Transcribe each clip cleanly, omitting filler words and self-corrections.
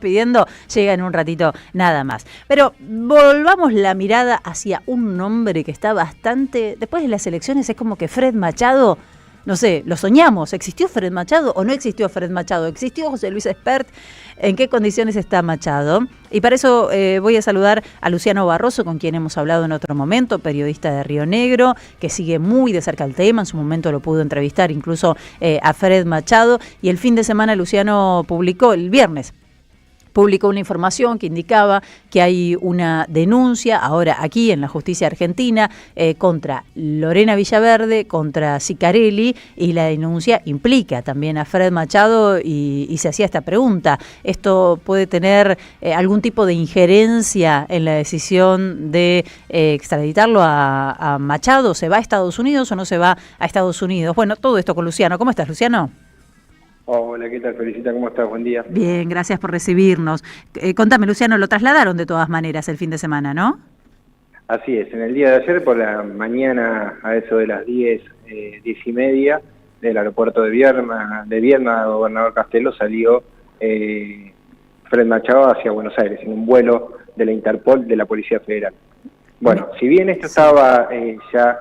pidiendo, llega en un ratito nada más. Pero volvamos la mirada hacia un nombre que está bastante... Después de las elecciones es como que Fred Machado, no sé, lo soñamos. ¿Existió Fred Machado o no existió Fred Machado? ¿Existió José Luis Espert? ¿En qué condiciones está Machado? Y para eso voy a saludar a Luciano Barroso, con quien hemos hablado en otro momento, periodista de Río Negro, que sigue muy de cerca el tema. En su momento lo pudo entrevistar incluso a Fred Machado. Y el fin de semana Luciano publicó, el viernes, publicó una información que indicaba que hay una denuncia ahora aquí en la justicia argentina contra Lorena Villaverde, contra Sicarelli, y la denuncia implica también a Fred Machado y se hacía esta pregunta: ¿esto puede tener algún tipo de injerencia en la decisión de extraditarlo a Machado? ¿Se va a Estados Unidos o no se va a Estados Unidos? Bueno, todo esto con Luciano. ¿Cómo estás, Luciano? Hola, ¿qué tal? Felicita, ¿cómo estás? Buen día. Bien, gracias por recibirnos. Contame, Luciano, lo trasladaron de todas maneras el fin de semana, ¿no? Así es, en el día de ayer por la mañana, a eso de las 10, 10:30, del aeropuerto de Viedma, Gobernador Castello, salió Fred Machado hacia Buenos Aires, en un vuelo de la Interpol de la Policía Federal. Bueno, si bien esto estaba ya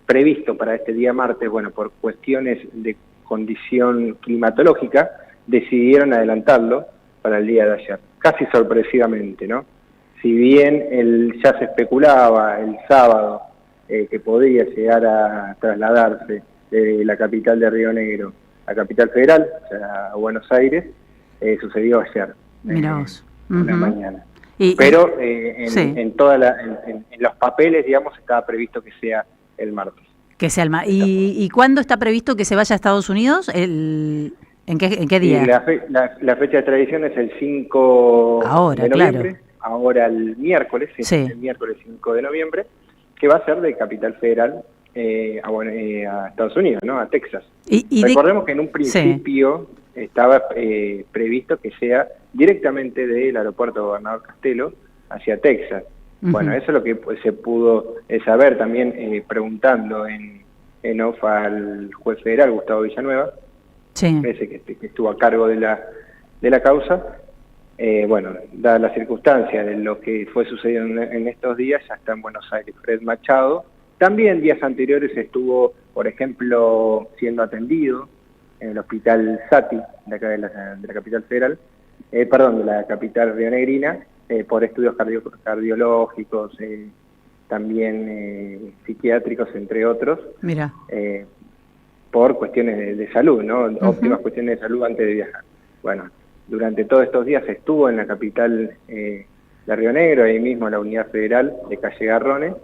previsto para este día martes, bueno, por cuestiones de condición climatológica, decidieron adelantarlo para el día de ayer, casi sorpresivamente, ¿no? Si bien ya se especulaba el sábado que podía llegar a trasladarse de la capital de Río Negro a Capital Federal, o sea, a Buenos Aires, sucedió ayer, en la mañana. Pero en los papeles, digamos, estaba previsto que sea el martes. Que sea ¿Y cuándo está previsto que se vaya a Estados Unidos? ¿En qué día? La fecha de extradición es el 5 de noviembre, claro. Ahora el miércoles, el miércoles 5 de noviembre, que va a ser de Capital Federal a Estados Unidos, ¿no? A Texas. Recordemos que en un principio estaba previsto que sea directamente del aeropuerto Gobernador Castello hacia Texas. Bueno, eso es lo que se pudo saber también preguntando en off al juez federal, Gustavo Villanueva, ese que estuvo a cargo de la causa. Bueno, dada la circunstancia de lo que fue sucediendo en estos días, ya está en Buenos Aires Fred Machado. También días anteriores estuvo, por ejemplo, siendo atendido en el hospital Sati, de acá de la capital federal, de la capital rionegrina, por estudios cardiológicos, también psiquiátricos, entre otros. Mira. Por cuestiones de salud, ¿no? Óptimas cuestiones de salud antes de viajar. Bueno, durante todos estos días estuvo en la capital de Río Negro, ahí mismo en la Unidad Federal de Calle Garrones,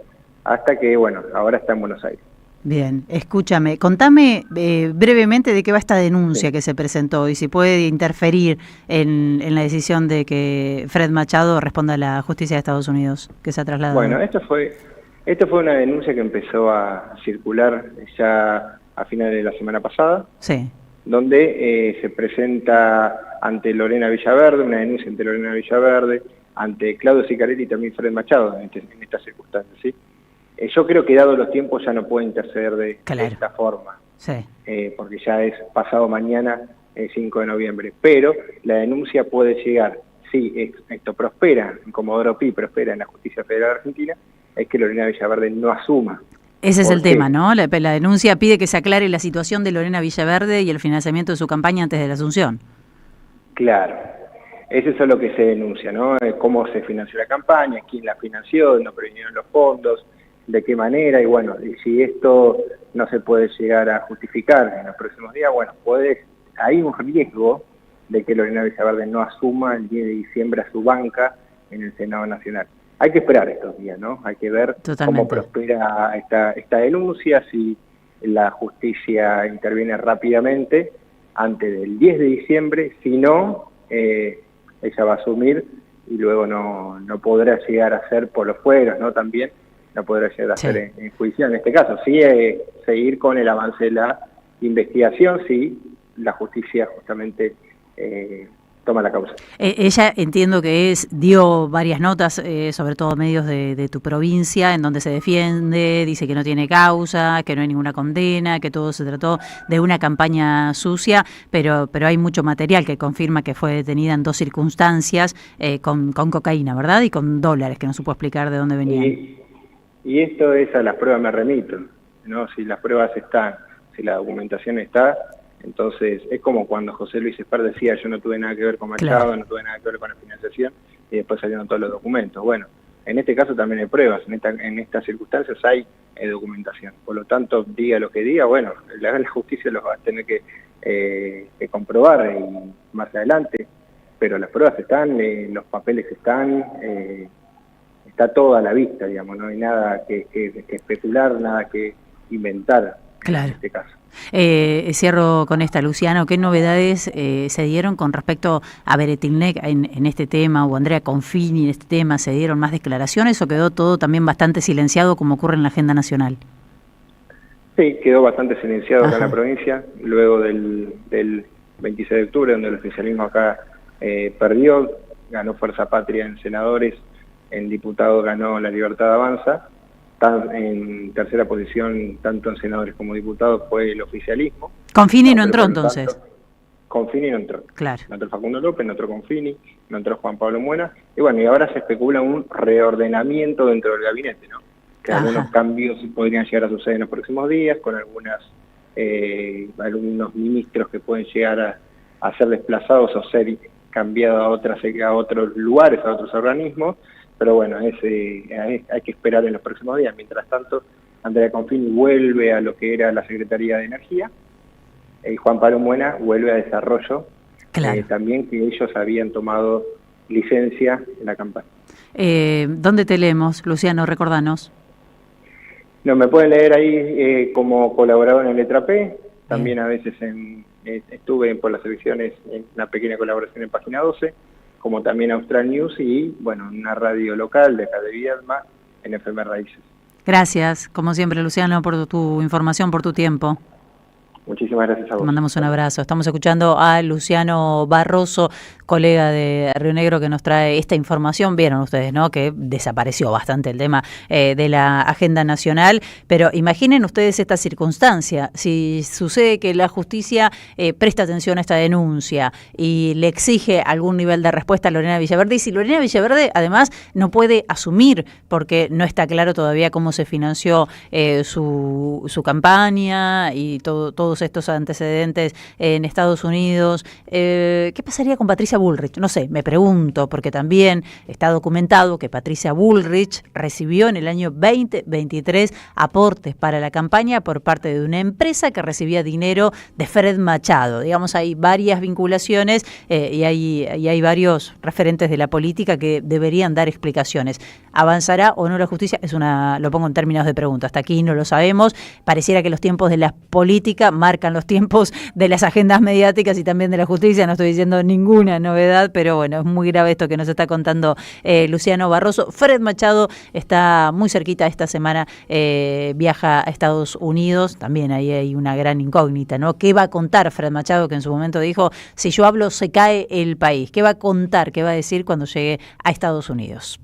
hasta que, bueno, ahora está en Buenos Aires. Bien, escúchame, contame brevemente de qué va esta denuncia que se presentó y si puede interferir en la decisión de que Fred Machado responda a la justicia de Estados Unidos, que se ha trasladado. Bueno, esto fue una denuncia que empezó a circular ya a finales de la semana pasada, donde se presenta ante Lorena Villaverde, una denuncia ante Lorena Villaverde, ante Claudio Sicarelli y también Fred Machado en estas circunstancias, ¿sí? Yo creo que dado los tiempos ya no puede interceder de esta forma, porque ya es pasado mañana, 5 de noviembre, pero la denuncia puede llegar, si esto prospera, en Comodoro Pi prospera en la Justicia Federal Argentina, es que Lorena Villaverde no asuma. Ese es el tema, ¿no? La denuncia pide que se aclare la situación de Lorena Villaverde y el financiamiento de su campaña antes de la asunción. Claro, eso es lo que se denuncia, ¿no? Cómo se financió la campaña, quién la financió, no previnieron los fondos, de qué manera, y bueno, y si esto no se puede llegar a justificar en los próximos días, bueno, hay un riesgo de que Lorena Villaverde no asuma el 10 de diciembre a su banca en el Senado Nacional. Hay que esperar estos días, ¿no? Hay que ver cómo prospera esta denuncia, si la justicia interviene rápidamente antes del 10 de diciembre, si no, ella va a asumir y luego no podrá llegar a ser por los fueros, ¿no? También no podrá llegar a ser en juicio en este caso. Sí, seguir con el avance de la investigación, si la justicia justamente toma la causa. Ella entiendo que dio varias notas, sobre todo medios de tu provincia, en donde se defiende, dice que no tiene causa, que no hay ninguna condena, que todo se trató de una campaña sucia, pero hay mucho material que confirma que fue detenida en 2 circunstancias con cocaína, ¿verdad? Y con dólares, que no supo explicar de dónde venían. Y esto es a las pruebas me remito, ¿no? Si las pruebas están, si la documentación está, entonces es como cuando José Luis Espar decía yo no tuve nada que ver con Machado, claro, no tuve nada que ver con la financiación, y después salieron todos los documentos. Bueno, en este caso también hay pruebas, en estas circunstancias hay documentación. Por lo tanto, diga lo que diga, bueno, la justicia los va a tener que comprobar y más adelante, pero las pruebas están, los papeles están, está todo a la vista, digamos, no hay nada que especular, nada que inventar, claro, en este caso. Cierro con esta, Luciano, ¿qué novedades se dieron con respecto a Beretilnec en este tema, o Andrea Confini en este tema? ¿Se dieron más declaraciones o quedó todo también bastante silenciado como ocurre en la agenda nacional? Sí, quedó bastante silenciado acá en la provincia, luego del 26 de octubre, donde el oficialismo acá perdió, ganó Fuerza Patria en senadores, en diputados ganó La Libertad Avanza. En tercera posición, tanto en senadores como diputados, fue el oficialismo. Confini no entró entonces. Confini no entró. Claro. No entró Facundo López, no entró Confini, no entró Juan Pablo Muena. Y bueno, y ahora se especula un reordenamiento dentro del gabinete, ¿no? Que algunos cambios podrían llegar a suceder en los próximos días, con algunos ministros que pueden llegar a ser desplazados o ser cambiados a otros lugares, a otros organismos. Pero bueno, hay que esperar en los próximos días. Mientras tanto, Andrea Confini vuelve a lo que era la Secretaría de Energía y Juan Pablo Muena vuelve a Desarrollo, claro, también que ellos habían tomado licencia en la campaña. ¿Dónde te leemos, Luciano? Recordanos. No, me pueden leer ahí como colaborador en Letra P, también a veces estuve por las elecciones en una pequeña colaboración en Página 12, como también Austral News y, bueno, una radio local de acá de Viedma, en FM Raíces. Gracias, como siempre, Luciano, por tu información, por tu tiempo. Muchísimas gracias a vos. Te mandamos un abrazo. Estamos escuchando a Luciano Barroso, colega de Río Negro, que nos trae esta información. Vieron ustedes, ¿no?, que desapareció bastante el tema de la agenda nacional, pero imaginen ustedes esta circunstancia. Si sucede que la justicia presta atención a esta denuncia y le exige algún nivel de respuesta a Lorena Villaverde, y si Lorena Villaverde además no puede asumir, porque no está claro todavía cómo se financió su campaña y todos estos antecedentes en Estados Unidos, ¿qué pasaría con Patricia Bullrich? No sé, me pregunto, porque también está documentado que Patricia Bullrich recibió en el año 2023 aportes para la campaña por parte de una empresa que recibía dinero de Fred Machado. Digamos, hay varias vinculaciones y hay varios referentes de la política que deberían dar explicaciones. ¿Avanzará o no la justicia? Lo pongo en términos de pregunta. Hasta aquí no lo sabemos. Pareciera que los tiempos de la política marcan los tiempos de las agendas mediáticas y también de la justicia. No estoy diciendo ninguna novedad, pero bueno, es muy grave esto que nos está contando Luciano Barroso. Fred Machado está muy cerquita esta semana, viaja a Estados Unidos. También ahí hay una gran incógnita, ¿no? ¿Qué va a contar Fred Machado, que en su momento dijo, si yo hablo se cae el país? ¿Qué va a contar? ¿Qué va a decir cuando llegue a Estados Unidos?